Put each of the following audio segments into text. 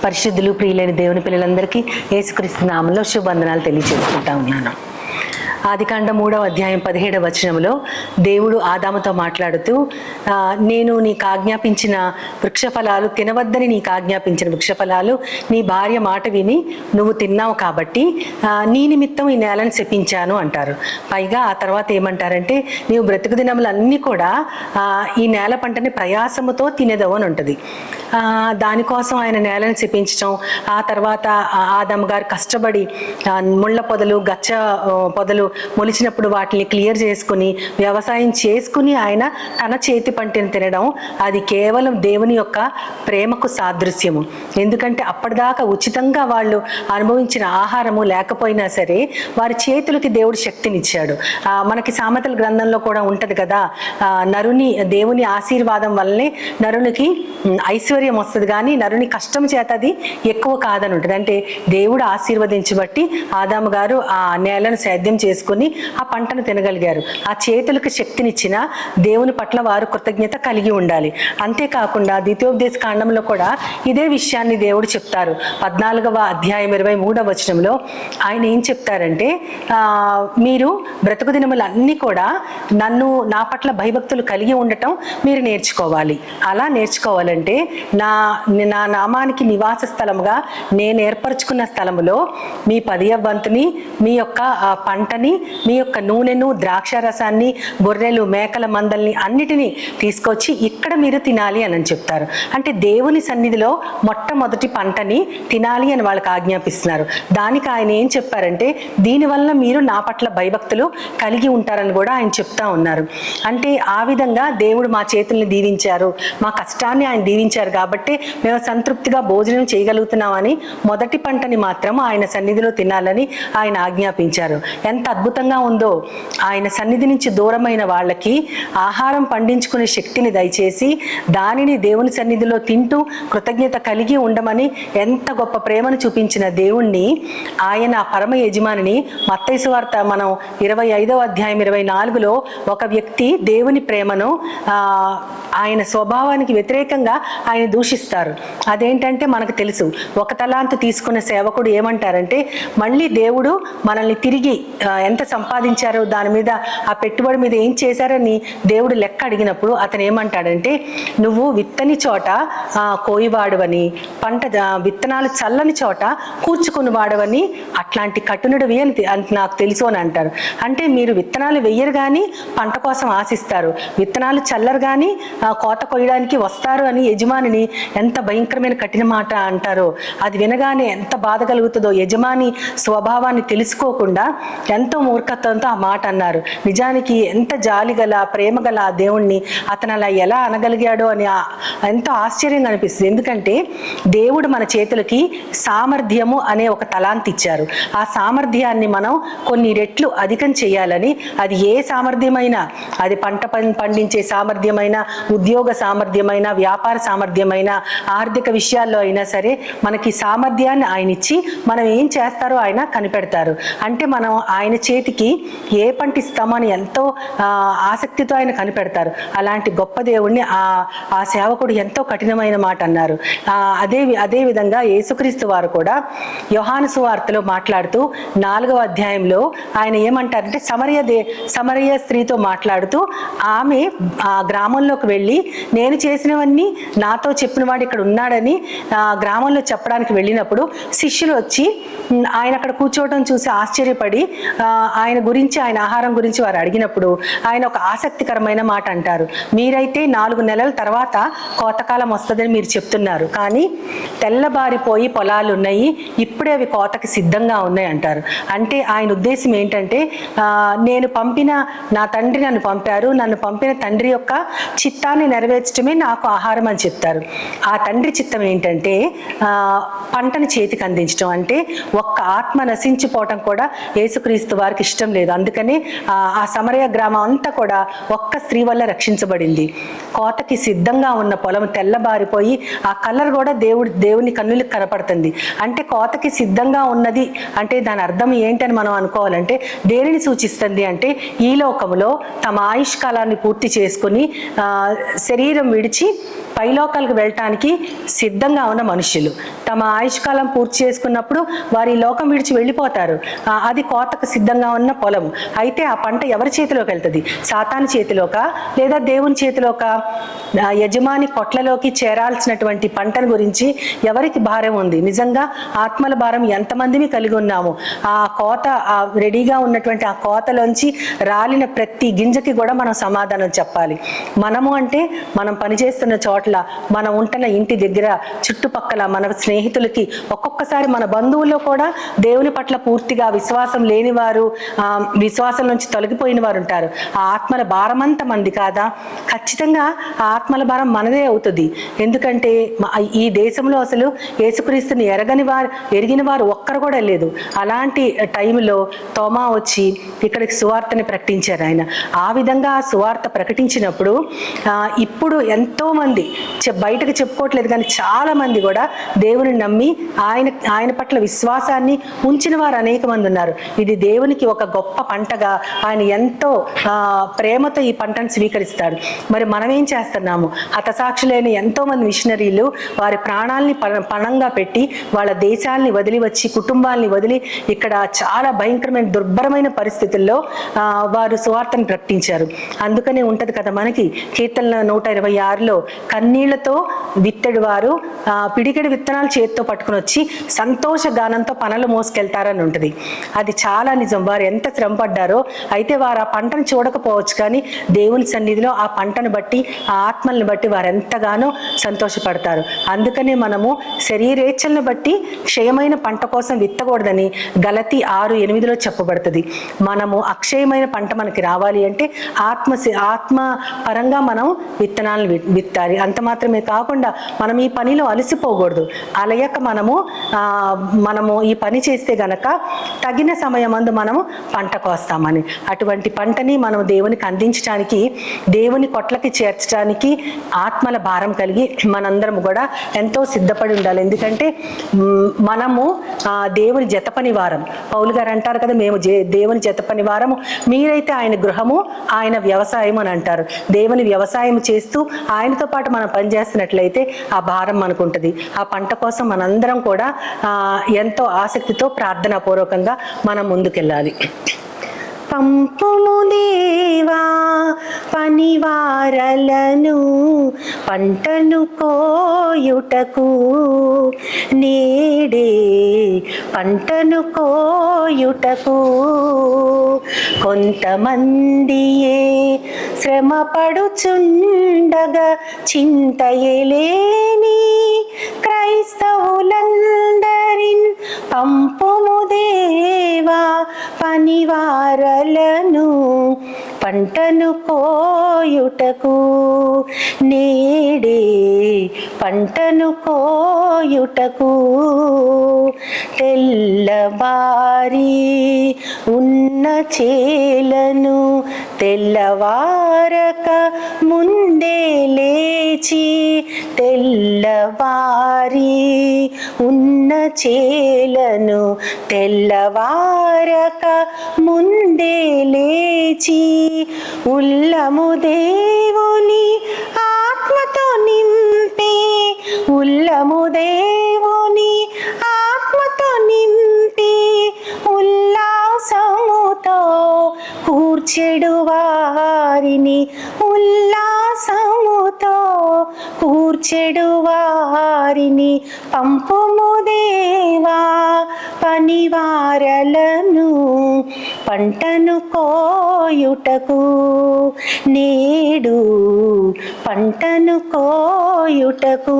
పరిశుద్ధులు ప్రియులైన దేవుని పిల్లలందరికీ యేసుక్రీస్తు నామములో శుభవందనాలు తెలియజేసుకుంటా ఉన్నాను. ఆదికాండం 3వ అధ్యాయం 17వ వచనంలో దేవుడు ఆదాముతో మాట్లాడుతూ, నేను నీకు ఆజ్ఞాపించిన వృక్షఫలాలు తినవద్దని నీకు ఆజ్ఞాపించిన వృక్షఫలాలు నీ భార్య మాట విని నువ్వు తిన్నావు కాబట్టి నీ నిమిత్తం ఈ నేలను శపించాను అంటారు. పైగా ఆ తర్వాత ఏమంటారంటే, నీవు బ్రతుకు దినములన్నీ కూడా ఈ నేల పంటని ప్రయాసముతో తినేదవు అని ఉంటుంది. దానికోసం ఆయన నేలను శపించడం, ఆ తర్వాత ఆదాము గారు కష్టపడి ముళ్ళ పొదలు గచ్చ పొదలు మొలిచినప్పుడు వాటిని క్లియర్ చేసుకుని వ్యవసాయం చేసుకుని ఆయన తన చేతి పంటను తినడం, అది కేవలం దేవుని యొక్క ప్రేమకు సాదృశ్యము. ఎందుకంటే అప్పటిదాకా ఉచితంగా వాళ్ళు అనుభవించిన ఆహారము లేకపోయినా సరే వారి చేతులకి దేవుడు శక్తినిచ్చాడు. మనకి సామెతల గ్రంథంలో కూడా ఉంటది కదా, దేవుని ఆశీర్వాదం వల్లనే నరునికి ఐశ్వర్యం వస్తుంది, కానీ నరుని కష్టం చేత అది ఎక్కువ కాదని ఉంటుంది. అంటే దేవుడు ఆశీర్వదించబట్టి ఆదాము గారు ఆ నేలను సేద్యం చేసుకుని ఆ పంటను తినగలిగారు. ఆ చేతులకు శక్తినిచ్చిన దేవుని పట్ల వారు కృతజ్ఞత కలిగి ఉండాలి. అంతేకాకుండా ద్వితీయోపదేశ కాండంలో కూడా ఇదే విషయాన్ని దేవుడు చెప్తారు. 14వ అధ్యాయం 23వ వచనంలో ఆయన ఏం చెప్తారంటే, మీరు బ్రతుకు దినములన్నీ కూడా నా పట్ల భయభక్తులు కలిగి ఉండటం మీరు నేర్చుకోవాలి. అలా నేర్చుకోవాలంటే నా నామానికి నివాస స్థలముగా నేను ఏర్పరచుకున్న స్థలములో మీ 10వ వంతుని, మీ యొక్క పంటని, మీ యొక్క నూనెను, ద్రాక్ష రసాన్ని, గొర్రెలు మేకల మందల్ని అన్నిటినీ తీసుకొచ్చి ఇక్కడ మీరు తినాలి అని చెప్తారు. అంటే దేవుని సన్నిధిలో మొట్టమొదటి పంటని తినాలి అని వాళ్ళకి ఆజ్ఞాపిస్తున్నారు. దానికి ఆయన ఏం చెప్పారంటే, దీనివల్ల మీరు నా పట్ల భయభక్తులు కలిగి ఉంటారని కూడా ఆయన చెప్తా ఉన్నారు. అంటే ఆ విధంగా దేవుడు మా చేతుల్ని దీవించారు, మా కష్టాన్ని ఆయన దీవించారు కాబట్టి మేము సంతృప్తిగా భోజనం చేయగలుగుతున్నామని మొదటి పంటని మాత్రం ఆయన సన్నిధిలో తినాలని ఆయన ఆజ్ఞాపించారు. ఎంత అద్భుతంగా ఉందో! ఆయన సన్నిధి నుంచి దూరమైన వాళ్ళకి ఆహారం పండించుకునే శక్తిని దయచేసి దానిని దేవుని సన్నిధిలో తింటూ కృతజ్ఞత కలిగి ఉండమని ఎంత గొప్ప ప్రేమను చూపించిన దేవుణ్ణి, ఆయన పరమ యజమానిని మత్తయి సువార్త మనం 25వ అధ్యాయం 24లో ఒక వ్యక్తి దేవుని ప్రేమను ఆయన స్వభావానికి వ్యతిరేకంగా ఆయన దూషిస్తారు. అదేంటంటే మనకు తెలుసు, ఒక తలాంతు తీసుకున్న సేవకుడు ఏమంటారంటే, మళ్ళీ దేవుడు మనల్ని తిరిగి ఎంత సంపాదించారో దాని మీద, ఆ పెట్టుబడి మీద ఏం చేశారని దేవుడు లెక్క అడిగినప్పుడు అతను ఏమంటాడంటే, నువ్వు విత్తని చోట కోయివాడువని, విత్తనాలు చల్లని చోట కూర్చుకుని వాడవని, అట్లాంటి కఠినుడివి అని నాకు తెలుసు అని అంటారు. అంటే మీరు విత్తనాలు వెయ్యరు కానీ పంట కోసం ఆశిస్తారు, విత్తనాలు చల్లరు కానీ కోత కొయ్యడానికి వస్తారు అని యజమానిని ఎంత భయంకరమైన కఠిన మాట అంటారో అది వినగానే ఎంత బాధ కలుగుతుందో. యజమాని స్వభావాన్ని తెలుసుకోకుండా ఎంతో మూర్ఖత్వంతో ఆ మాట అన్నారు. నిజానికి ఎంత జాలి గల ప్రేమ గల ఆ దేవుణ్ణి అతను అలా ఎలా అనగలిగాడో అని ఎంతో ఆశ్చర్యంగా అనిపిస్తుంది. ఎందుకంటే దేవుడు మన చేతులకి సామర్థ్యము అనే ఒక తలాంతి ఇచ్చారు. ఆ సామర్థ్యాన్ని మనం కొన్ని రెట్లు అధికం చేయాలని, అది ఏ సామర్థ్యమైనా, అది పంట పండించే సామర్థ్యమైనా, ఉద్యోగ సామర్థ్యమైనా, వ్యాపార సామర్థ్యమైనా, ఆర్థిక విషయాల్లో అయినా సరే మనకి సామర్థ్యాన్ని ఆయన ఇచ్చి మనం ఏం చేస్తారో ఆయన కనిపెడతారు. అంటే మనం ఆయన చేతికి ఏ పంట ఇస్తామో అని ఎంతో ఆసక్తితో ఆయన కనిపెడతారు. అలాంటి గొప్ప దేవుణ్ణి ఆ సేవకుడు ఎంతో కఠినమైన మాట అన్నారు. అదే విధంగా యేసుక్రీస్తు వారు కూడా యోహాను సువార్తలో మాట్లాడుతూ 4వ అధ్యాయంలో ఆయన ఏమంటారంటే, సమరయ స్త్రీతో మాట్లాడుతూ ఆమె ఆ గ్రామంలోకి వెళ్ళి నేను చేసినవన్నీ నాతో చెప్పిన వాడు ఇక్కడ ఉన్నాడని గ్రామంలో చెప్పడానికి వెళ్ళినప్పుడు శిష్యులు వచ్చి ఆయన అక్కడ కూర్చోవడం చూసి ఆశ్చర్యపడి ఆయన గురించి, ఆయన ఆహారం గురించి వారు అడిగినప్పుడు ఆయన ఒక ఆసక్తికరమైన మాట అంటారు. మీరైతే 4 నెలల తర్వాత కోతకాలం వస్తుందని మీరు చెప్తున్నారు, కానీ తెల్లబారిపోయి పొలాలు ఉన్నాయి, ఇప్పుడే అవి కోతకి సిద్ధంగా ఉన్నాయి అంటారు. అంటే ఆయన ఉద్దేశం ఏంటంటే, నేను పంపిన నా తండ్రి నన్ను పంపారు, నన్ను పంపిన తండ్రి యొక్క చిత్తాన్ని నెరవేర్చడమే నాకు ఆహారం అని చెప్తారు. ఆ తండ్రి చిత్తం ఏంటంటే పంటను చేతికి అందించడం. అంటే ఒక్క ఆత్మ నశించిపోవటం కూడా యేసుక్రీస్తు వారికి ఇష్టం లేదు. అందుకని ఆ సమరయ గ్రామం అంతా కూడా ఒక్క స్త్రీ వల్ల రక్షించబడింది. కోతకి సిద్ధంగా ఉన్న పొలం తెల్లబారిపోయి ఆ కలర్ కూడా దేవుని కన్నులకు కనపడుతుంది. అంటే కోతకి సిద్ధంగా ఉన్నది అంటే దాని అర్థం ఏంటని మనం అనుకోవాలంటే దేనిని సూచిస్తుంది అంటే ఈ లోకములో తమ ఆయుష్కాలాన్ని పూర్తి చేసుకుని శరీరం విడిచి పైలోకాలకు వెళ్ళటానికి సిద్ధంగా ఉన్న మనుషులు తమ ఆయుష్కాలం పూర్తి చేసుకున్నప్పుడు వారి లోకం విడిచి వెళ్ళిపోతారు. అది కోతకు సిద్ధంగా ఉన్న పొలం. అయితే ఆ పంట ఎవరి చేతిలోకి వెళ్తుంది? సాతాను చేతిలోకా లేదా దేవుని చేతిలోకా? యజమాని కొట్లలోకి చేరాల్సినటువంటి పంటను గురించి ఎవరికి భారం ఉంది? నిజంగా ఆత్మల భారం ఎంతమందిని కలిగి ఉన్నాము. ఆ కోత రెడీగా ఉన్నటువంటి ఆ కోతలోంచి రాలిన ప్రతి గింజకి కూడా మనం సమాధానం చెప్పాలి. మనము అంటే మనం పనిచేస్తున్న చోట్ల, మనం ఉంటున్న ఇంటి దగ్గర, చుట్టుపక్కల మన స్నేహితులకి, ఒక్కొక్కసారి మన బంధువుల్లో కూడా దేవుని పట్ల పూర్తిగా విశ్వాసం లేని వారు, విశ్వాసం నుంచి తొలగిపోయిన వారు ఉంటారు. ఆ ఆత్మల భారం అంత మంది కాదా? ఖచ్చితంగా ఆ ఆత్మల భారం మనదే అవుతుంది. ఎందుకంటే ఈ దేశంలో అసలు యేసుక్రీస్తుని ఎరిగిన వారు ఒక్కరు కూడా లేదు. అలాంటి టైంలో తోమా వచ్చి ఇక్కడికి సువార్తని ప్రకటించారు. ఆయన ఆ విధంగా ఆ సువార్త ప్రకటించినప్పుడు ఇప్పుడు ఎంతో మంది బయటకు చెప్పుకోవట్లేదు కానీ చాలా మంది కూడా దేవుని నమ్మి ఆయన పట్ల విశ్వాసాన్ని ఉంచిన వారు అనేక మంది ఉన్నారు. ఇది దేవునికి ఒక గొప్ప పంటగా ఆయన ఎంతో ప్రేమతో ఈ పంటను స్వీకరిస్తాడు. మరి మనం ఏం చేస్తున్నాము? హతసాక్షులైన ఎంతో మంది మిషనరీలు వారి ప్రాణాలని పణంగా పెట్టి వాళ్ళ దేశాలని వదిలి వచ్చి, కుటుంబాలని వదిలి ఇక్కడ చాలా భయంకరమైన దుర్భరమైన పరిస్థితుల్లో వారు సువార్తను ప్రకటించారు. అందుకనే ఉంటది కదా మనకి కీర్తన 126లో కన్నీళ్లతో విత్తడి వారు పిడికెడి విత్తనాలు చేతితో పట్టుకుని వచ్చి సంతోష గానంతో పనులు మోసుకెళ్తారని ఉంటుంది. అది చాలా నిజం. వారు ఎంత శ్రమ పడ్డారో. అయితే వారు ఆ పంటను చూడకపోవచ్చు కానీ దేవుని సన్నిధిలో ఆ పంటను బట్టి, ఆ ఆత్మల్ని బట్టి వారు ఎంతగానో సంతోషపడతారు. అందుకనే మనము శరీరేచ్ఛలను బట్టి క్షయమైన పంట కోసం విత్తకూడదని గలతీ 6:8లో చెప్పబడుతుంది. మనము అక్షయమైన పంట మనకి రావాలి అంటే ఆత్మ పరంగా మనం విత్తనాలను విత్తాలి. అంత మాత్రమే కాకుండా మనం ఈ పనిలో అలసిపోకూడదు. అలయక మనము ఈ పని చేస్తే గనక తగిన సమయమందు మనము పంట కోస్తామని, అటువంటి పంటని మనం దేవునికి అందించడానికి, దేవుని కొట్లకి చేర్చడానికి ఆత్మల భారం కలిగి మనందరం కూడా ఎంతో సిద్ధపడి ఉండాలి. ఎందుకంటే మనము దేవుని జతపని వారం. పౌలు గారు అంటారు కదా, మేము దేవుని జతపని వారము, మీరైతే ఆయన గృహము, ఆయన వ్యవసాయం అని అంటారు. దేవుని వ్యవసాయం చేస్తూ ఆయనతో పాటు మనం పనిచేస్తున్నట్లయితే ఆ భారం మనకు ఉంటుంది. ఆ పంట కోసం మనందరం కూడా ఎంతో ఆసక్తితో ప్రార్థనాపూర్వకంగా మనం ముందుకెళ్ళాలి. పంపుము దేవా పనివారలను పంటను కోయుటకు, నేడే పంటను కోయుటకు. కొంతమందియే శ్రమ పడుచుండగా చింతయలేని క్రైస్తవులందరిన్ పంపుము దేవా పనివారలను పంటను కోయుటకు, నేడే పంటను కోయుటకు. తెల్లబారి ఉన్న చేలను తెల్లవారక ముందే లేచి, తెల్లవారి ఉన్న చేలను తెల్లవారక ముందే లేచి, ఉల్లము దేవుని ఆత్మతో నింపి, ఉల్లము దేవుని ఆత్మతో నింపి, ఉల్లాసముతో కూర్చెడు వారిని, ఉల్లాసముతో కూర్చెడు వారిని పంపుము దేవా పనివారలను పంటను కోయుటకు, నేడు పంటను కోయుటకు.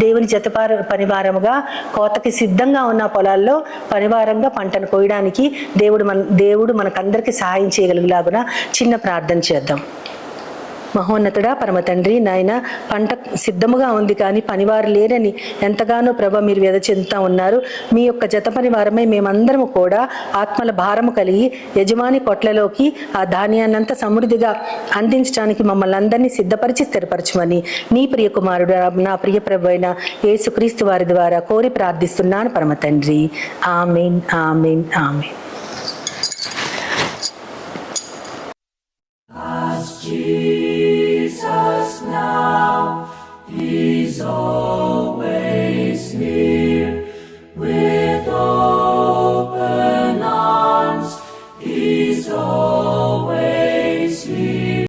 దేవుని జత పనివారముగా కోతకి సిద్ధంగా ఉన్న పొలాల్లో పనివారంగా పంటను కోయడానికి దేవుడు మనకందరికీ సహాయం చేయగలిగేలాగున చిన్న ప్రార్థన చేద్దాం. మహోన్నతుడా పరమ తండ్రి నాయన, పంట సిద్ధముగా ఉంది కానీ పనివారు లేరని ఎంతగానో ప్రభ మీరు వ్యధ చెందుతా ఉన్నారు. మీ యొక్క జత పనివారమై మేమందరము కూడా ఆత్మల భారము కలిగి యజమాని కొట్లలోకి ఆ ధాన్యాన్నంతా సమృద్ధిగా అందించడానికి మమ్మల్ని అందరినీ సిద్ధపరిచి స్థిరపరచమని నీ ప్రియ కుమారుడు నా ప్రియ ప్రభు అయిన యేసుక్రీస్తు వారి ద్వారా కోరి ప్రార్థిస్తున్నాను పరమ తండ్రి. ఆమేన్, ఆమేన్, ఆమేన్. Jesus now, He's always